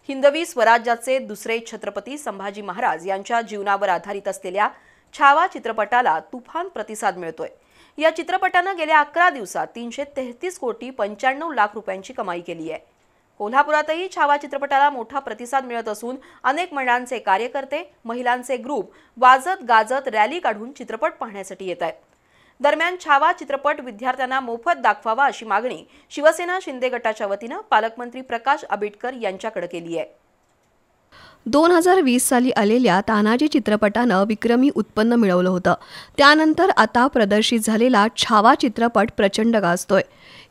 हिंदवी स्वराज्याचे दुसरे छत्रपती संभाजी महाराज यांच्या जीवनावर आधारित असलेल्या छावा चित्रपटाला तुफान प्रतिसाद मिळतोय। या चित्रपटाने गेल्या 11 दिवसात 333 कोटी 95 लाख रुपयांची कमाई केली आहे। कोल्हापुरातही छावा चित्रपटाला मोठा प्रतिसाद मिळत असून अनेक मंडळांचे कार्यकर्ते, महिलांचे ग्रुप वाजत गाजत रॅली काढून चित्रपट पाहण्यासाठी येत आहेत। दरम्यान छावा चित्रपट विद्यार्थ्यांना मोफत दाखवावा अशी मागणी शिवसेना शिंदे गटाच्या वतीने पालकमंत्री प्रकाश आंबेडकर यांच्याकडे केली आहे। 2020 साली आलेल्या तानाजी चित्रपटानं विक्रमी उत्पन्न मिळवलं होतं। त्यानंतर आता प्रदर्शित झालेला छावा चित्रपट प्रचंड गाजतोय।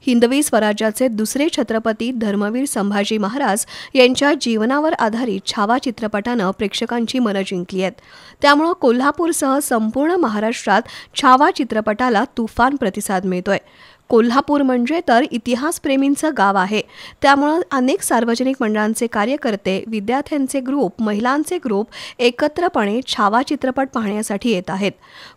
हिंदवी स्वराज्याचे दुसरे छत्रपती धर्मवीर संभाजी महाराज यांच्या जीवनावर आधारित छावा चित्रपटानं प्रेक्षकांची मनं जिंकली आहेत। त्यामुळे कोल्हापूरसह संपूर्ण महाराष्ट्रात छावा चित्रपटाला तुफान प्रतिसाद मिळतोय। कोल्हापूर म्हणजे तर इतिहासप्रेमींचं गाव आहे। त्यामुळे अनेक सार्वजनिक मंडळांचे कार्यकर्ते, विद्यार्थ्यांचे ग्रुप, महिलांचे ग्रुप एकत्रपणे छावा चित्रपट पाहण्यासाठी येत आहेत।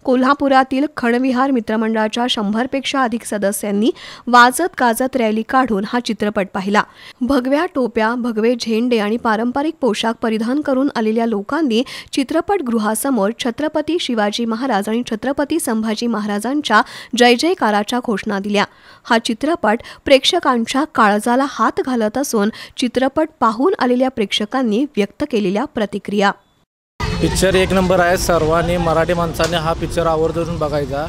कोल्हापुरातील खणविहार मित्रमंडळाच्या 100 पेक्षा अधिक सदस्यांनी वाजत गाजत रॅली काढून हा चित्रपट पाहिला। भगव्या टोप्या, भगवे झेंडे आणि पारंपरिक पोशाख परिधान करून आलेल्या लोकांनी चित्रपटगृहासमोर छत्रपती शिवाजी महाराज आणि छत्रपती संभाजी महाराजांच्या जय जयकाराच्या घोषणा दिल्या। हा चित्रपट प्रेक्षकांच्या काळजाला हात घालत असून चित्रपट पाहून आलेल्या प्रेक्षकांनी व्यक्त केलेल्या प्रतिक्रिया। पिक्चर एक नंबर आहे। सर्वांनी मराठी माणसाने हा पिक्चर आवर्जून बघायचा।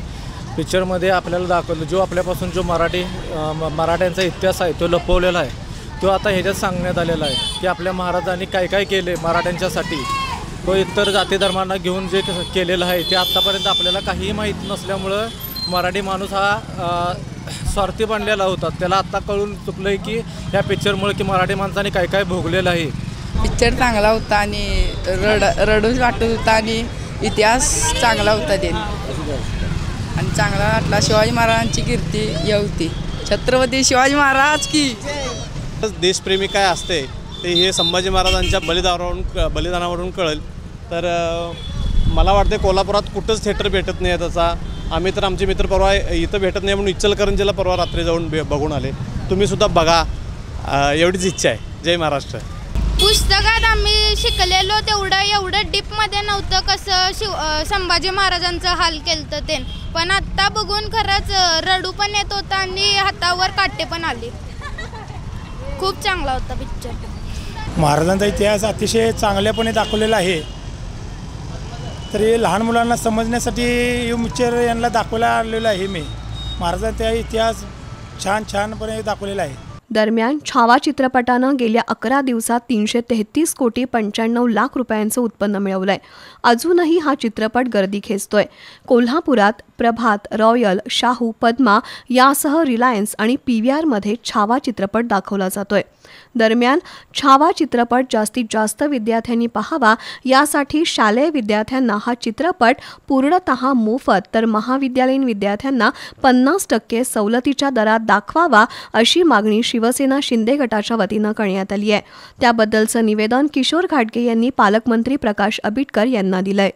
पिक्चरमध्ये आपल्याला दाखवलं जो आपल्यापासून जो मराठ्यांचा इतिहास आहे तो लपवलेला आहे, तो आता ह्याच्यात सांगण्यात आलेला आहे की आपल्या महाराजांनी काय काय केले मराठ्यांच्यासाठी। तो इतर जाती धर्मांना घेऊन जे केलेलं आहे ते आत्तापर्यंत आपल्याला काहीही माहीत नसल्यामुळं मराठी माणूस हा स्वार्थी बनलेला होता। त्याला आत्ता कळून चुकलं आहे की ह्या पिक्चरमुळे की मराठी माणसाने काय काय भोगलेलं आहे। पिक्चर चांगला होता आणि रडूच वाटत होता आणि इतिहास चांगला होता ते आणि चांगला वाटला। शिवाजी महाराजांची कीर्ती होती। छत्रपती शिवाजी महाराज की देशप्रेमी काय असते ते हे संभाजी महाराजांच्या बलिदानावरून कळेल। तर मला वाटते कोल्हापुरात कुठंच थिएटर भेटत नाही त्याचा। आम्ही तर आमचे मित्र परवा इथं भेटत नाही म्हणून इचलकरंजीला परवा रात्री जाऊन बघून आले। तुम्ही सुद्धा बघा, एवढीच इच्छा आहे। जय महाराष्ट्र। पुस्तकात आम्ही शिकलेलो एवढं डीपमध्ये नव्हतं कसं संभाजी महाराजांचं हाल केलं ते, पण आत्ता बघून खरंच रडू पण येत होतं आणि हातावर काटे पण आले। खूप चांगला होता पिक्चर। महाराजांचा इतिहास अतिशय चांगल्यापणे दाखवलेला आहे। तरी लहान मुलांना समजण्यासाठी हे पिक्चर यांना दाखवला आलेला आहे। मी महाराजांचा इतिहास छानपणे दाखवलेला आहे। दरम्यान छावा चित्रपटानं गेल्या 11 दिवसात 333 कोटी 95 लाख रुपयांचं उत्पन्न मिळवलंय। अजूनही हा चित्रपट गर्दी खेचतोय। कोल्हापुरात प्रभात, रॉयल, शाहू, पद्मा यासह रिलायन्स आणि PVR मध्ये छावा चित्रपट दाखवला जातोय। दरम्यान छावा चित्रपट जास्तीत जास्त विद्यार्थ्यांनी पाहावा यासाठी शालेय विद्यार्थ्यांना हा चित्रपट पूर्णतः मोफत तर महाविद्यालयीन विद्यार्थ्यांना 50% सवलतीच्या दरात दाखवावा अशी मागणी शिवसेना शिंदे गटाच्या वतीने करण्यात आली आहे। त्याबद्दलचं निवेदन किशोर घाटगे यांनी पालकमंत्री प्रकाश आंबेडकर यांना दिलंय।